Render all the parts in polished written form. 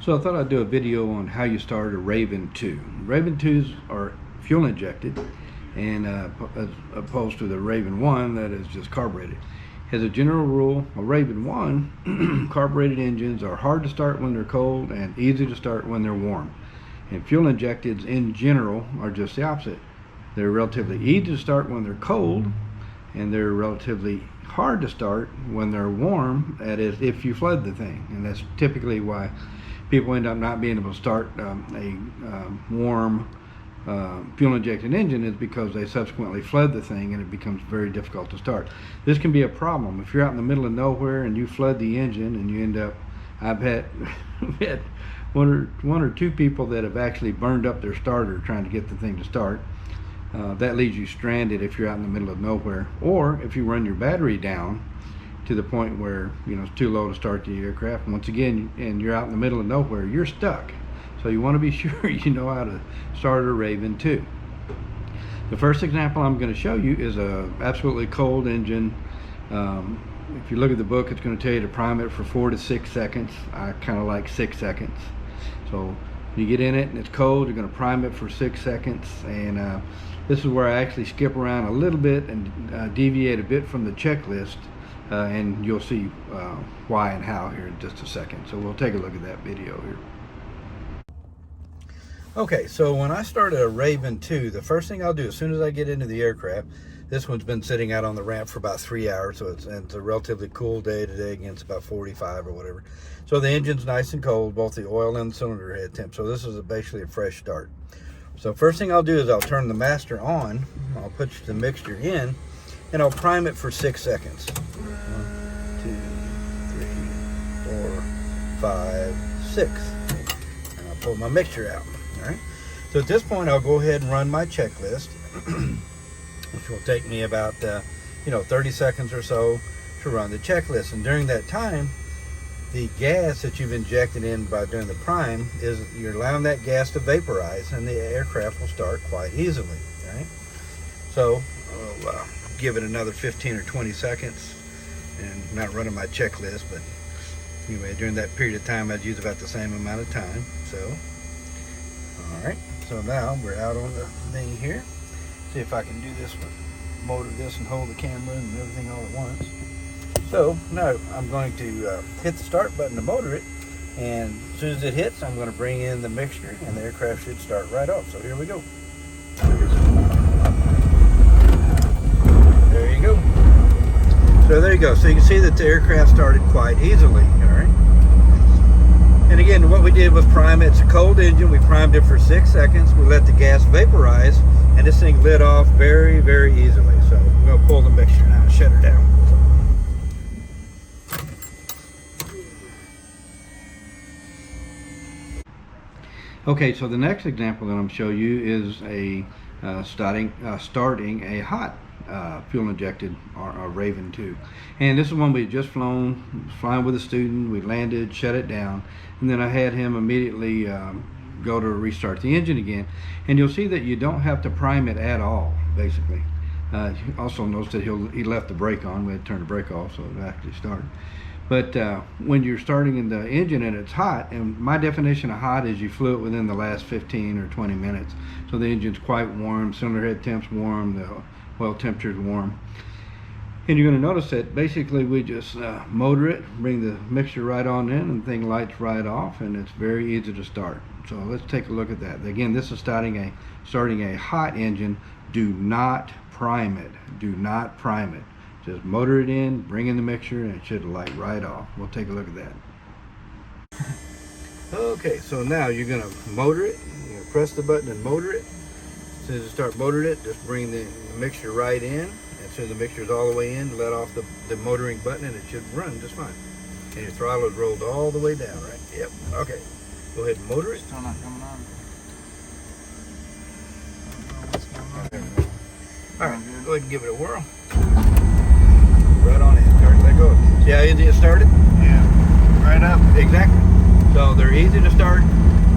So I thought I'd do a video on how you start a Raven II. Raven IIs are fuel injected, and as opposed to the Raven I that is just carbureted. As a general rule, a Raven I carbureted engines are hard to start when they're cold and easy to start when they're warm. And fuel injecteds in general are just the opposite. They're relatively easy to start when they're cold, and they're relatively hard to start when they're warm, that is, if you flood the thing. And that's typically why people end up not being able to start a warm fuel injected engine, is because they subsequently flood the thing and it becomes very difficult to start. This can be a problem if you're out in the middle of nowhere and you flood the engine and you end up, I've had one or two people that have actually burned up their starter trying to get the thing to start. That leaves you stranded if you're out in the middle of nowhere, or if you run your battery down to the point where it's too low to start the aircraft. Once again, and you're out in the middle of nowhere, you're stuck. So you want to be sure you know how to start a Raven II. The first example I'm going to show you is a absolutely cold engine. If you look at the book, it's going to tell you to prime it for 4 to 6 seconds. I kind of like 6 seconds. So you get in it and it's cold, you're going to prime it for 6 seconds. And this is where I actually skip around a little bit and deviate a bit from the checklist. And you'll see why and how here in just a second. So we'll take a look at that video here. Okay, so when I start a Raven II, the first thing I'll do as soon as I get into the aircraft, this one's been sitting out on the ramp for about 3 hours, so it's a relatively cool day today. Again, it's about 45 or whatever. So the engine's nice and cold, both the oil and the cylinder head temp. So this is basically a fresh start. So first thing I'll do is I'll turn the master on. I'll put the mixture in, and I'll prime it for 6 seconds. 1, 2, 3, 4, 5, 6. And I'll pull my mixture out. All right. So at this point, I'll go ahead and run my checklist, which will take me about 30 seconds or so to run the checklist. And during that time, the gas that you've injected in by doing the prime you're allowing that gas to vaporize, and the aircraft will start quite easily. Right. So I'll give it another 15 or 20 seconds, and not running my checklist, but anyway, during that period of time, I'd use about the same amount of time. So, all right. So now we're out on the thing here. See if I can do this one. Motor this and hold the camera and everything all at once. So now I'm going to hit the start button to motor it, and as soon as it hits, I'm going to bring in the mixture, and the aircraft should start right off. So here we go. There you go. So there you go. So you can see that the aircraft started quite easily. All right. And again, what we did was prime it. It's a cold engine. We primed it for 6 seconds. We let the gas vaporize, and this thing lit off very, very easily. So we're going to pull the mixture now and shut her down. Okay, so the next example that I'm showing you is starting a hot fuel injected Raven II. And this is one we had just flown, flying with a student. We landed, shut it down, and then I had him immediately go to restart the engine again. And you'll see that you don't have to prime it at all, basically. Also notice that he left the brake on. We had to turn the brake off so it actually started. But when you're starting in the engine and it's hot, and my definition of hot is you flew it within the last 15 or 20 minutes. So the engine's quite warm, cylinder head temp's warm, the oil temperature's warm. And you're going to notice that basically we just motor it, bring the mixture right on in, and the thing lights right off, and it's very easy to start. So let's take a look at that. Again, this is starting a hot engine. Do not prime it. Do not prime it. Just motor it in, bring in the mixture, and it should light right off. We'll take a look at that. Okay, so now you're going to motor it. You're going to press the button and motor it. As soon as you start motoring it, just bring the mixture right in. As soon as the mixture is all the way in, let off the motoring button, and it should run just fine. And your throttle is rolled all the way down, right? Yep. Okay. Go ahead and motor it. Still not coming on. All right, go ahead and give it a whirl. Right on in. All right, let go. See how easy it started? Yeah. Right up. Exactly. So they're easy to start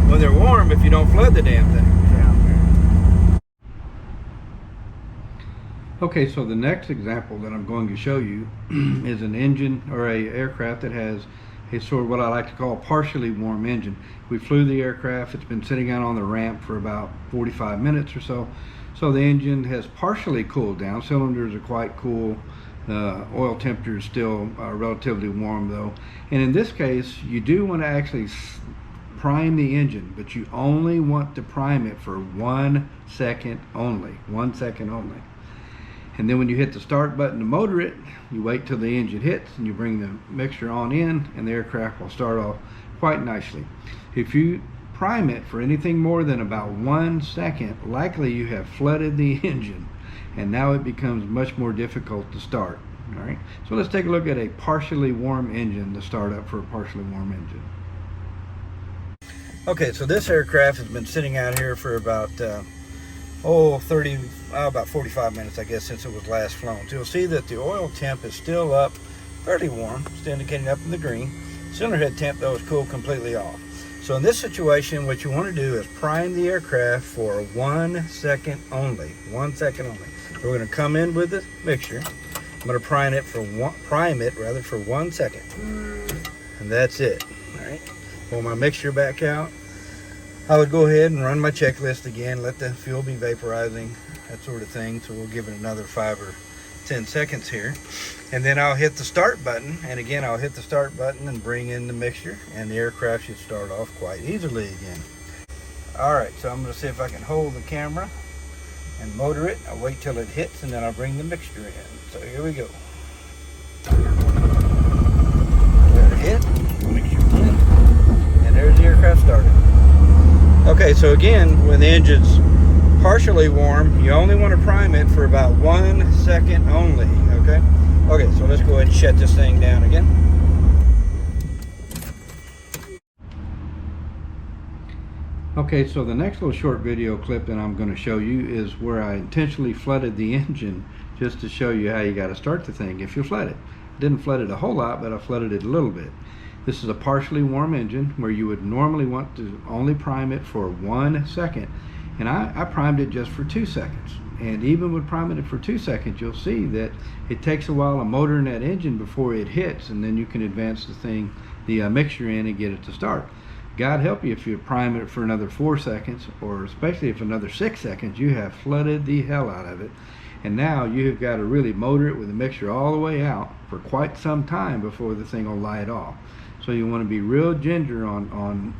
when they're warm if you don't flood the damn thing. Yeah. Okay, so the next example that I'm going to show you is an engine or a aircraft that has It's sort of what I like to call a partially warm engine. We flew the aircraft. It's been sitting out on the ramp for about 45 minutes or so. So the engine has partially cooled down. Cylinders are quite cool. Oil temperature is still relatively warm though. And in this case, you do want to actually prime the engine, but you only want to prime it for 1 second only. 1 second only. And then when you hit the start button to motor it, you wait till the engine hits and you bring the mixture on in, and the aircraft will start off quite nicely. If you prime it for anything more than about 1 second, likely you have flooded the engine, and now it becomes much more difficult to start. All right, so let's take a look at a partially warm engine to start up for a partially warm engine. Okay, so this aircraft has been sitting out here for about about 45 minutes, I guess, since it was last flown. So you'll see that the oil temp is still up, fairly warm, still indicating up in the green. Cylinder head temp, though, is cooled completely off. So in this situation, what you want to do is prime the aircraft for 1 second only. 1 second only. We're going to come in with the mixture. I'm going to prime it for 1 second, and that's it. All right. Pull my mixture back out. I would go ahead and run my checklist again, let the fuel be vaporizing, that sort of thing. So we'll give it another 5 or 10 seconds here. And then I'll hit the start button. And again, I'll hit the start button and bring in the mixture, and the aircraft should start off quite easily again. All right, so I'm gonna see if I can hold the camera and motor it. I'll wait till it hits, and then I'll bring the mixture in. So here we go. There it hit, mixture in, and there's the aircraft started. Okay, so again, when the engine's partially warm, you only want to prime it for about 1 second only, okay? Okay, so let's go ahead and shut this thing down again. Okay, so the next little short video clip that I'm going to show you is where I intentionally flooded the engine just to show you how you got to start the thing if you flood it. I didn't flood it a whole lot, but I flooded it a little bit. This is a partially warm engine where you would normally want to only prime it for 1 second. And I primed it just for 2 seconds. And even with priming it for 2 seconds, you'll see that it takes a while to motor in that engine before it hits, and then you can advance the mixture in and get it to start. God help you if you prime it for another 4 seconds, or especially if another 6 seconds, you have flooded the hell out of it. And now you've got to really motor it with the mixture all the way out for quite some time before the thing will light off. So you want to be real ginger on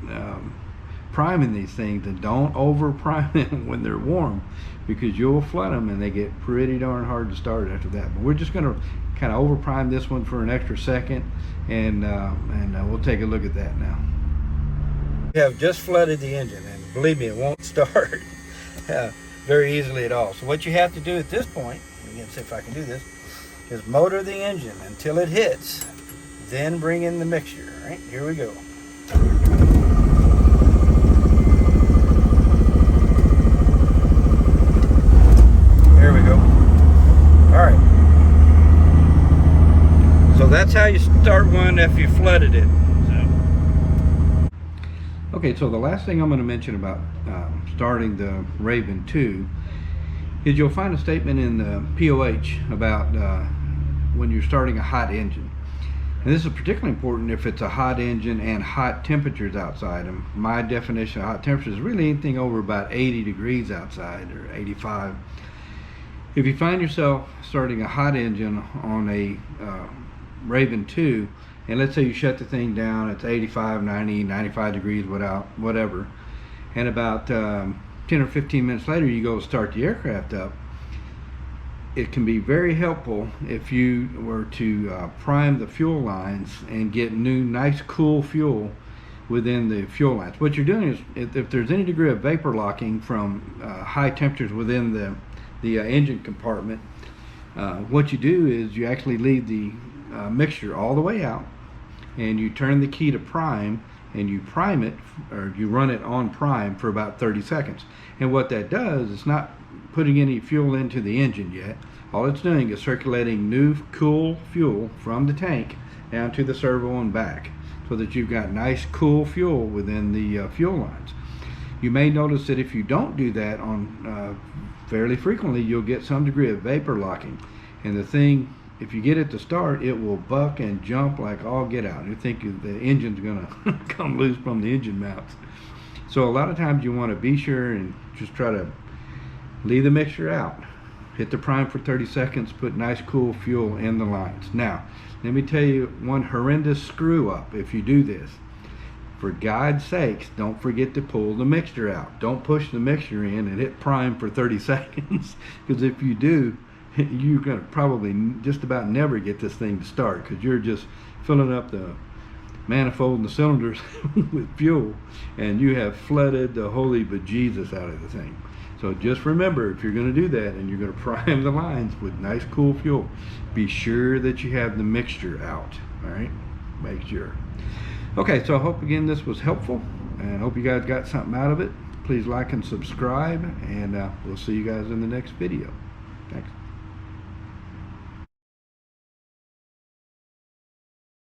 priming these things, and don't over prime them when they're warm, because you'll flood them and they get pretty darn hard to start after that. But we're just going to kind of over prime this one for an extra second, and we'll take a look at that now. We have just flooded the engine, and believe me, it won't start very easily at all. So what you have to do at this point, again, see if I can do this, is motor the engine until it hits, then bring in the mixture. All right, here we go. There we go. All right. So that's how you start one if you flooded it. Okay, so the last thing I'm going to mention about starting the Raven II is you'll find a statement in the POH about when you're starting a hot engine. And this is particularly important if it's a hot engine and hot temperatures outside. And my definition of hot temperature is really anything over about 80 degrees outside, or 85. If you find yourself starting a hot engine on a Raven II, and let's say you shut the thing down, it's 85, 90, 95 degrees whatever, and about 10 or 15 minutes later you go to start the aircraft up, it can be very helpful if you were to prime the fuel lines and get new, nice, cool fuel within the fuel lines. What you're doing is, if there's any degree of vapor locking from high temperatures within the engine compartment, what you do is you actually leave the mixture all the way out, and you turn the key to prime, and you prime it, or you run it on prime for about 30 seconds. And what that does, it's not putting any fuel into the engine yet. All it's doing is circulating new cool fuel from the tank down to the servo and back, so that you've got nice cool fuel within the fuel lines. You may notice that if you don't do that on fairly frequently, you'll get some degree of vapor locking, and the thing if you get it to start, it will buck and jump like all get out. You think the engine's gonna come loose from the engine mounts. So a lot of times you want to be sure and just try to leave the mixture out. Hit the prime for 30 seconds, put nice cool fuel in the lines. Now, let me tell you one horrendous screw up if you do this. For God's sakes, don't forget to pull the mixture out. Don't push the mixture in and hit prime for 30 seconds, because if you do, you're going to probably just about never get this thing to start, because you're just filling up the manifold and the cylinders with fuel, and you have flooded the holy bejesus out of the thing. So just remember, if you're going to do that and you're going to prime the lines with nice cool fuel, be sure that you have the mixture out. All right, make sure. Okay, so I hope again this was helpful, and I hope you guys got something out of it. Please like and subscribe, and we'll see you guys in the next video. Thanks.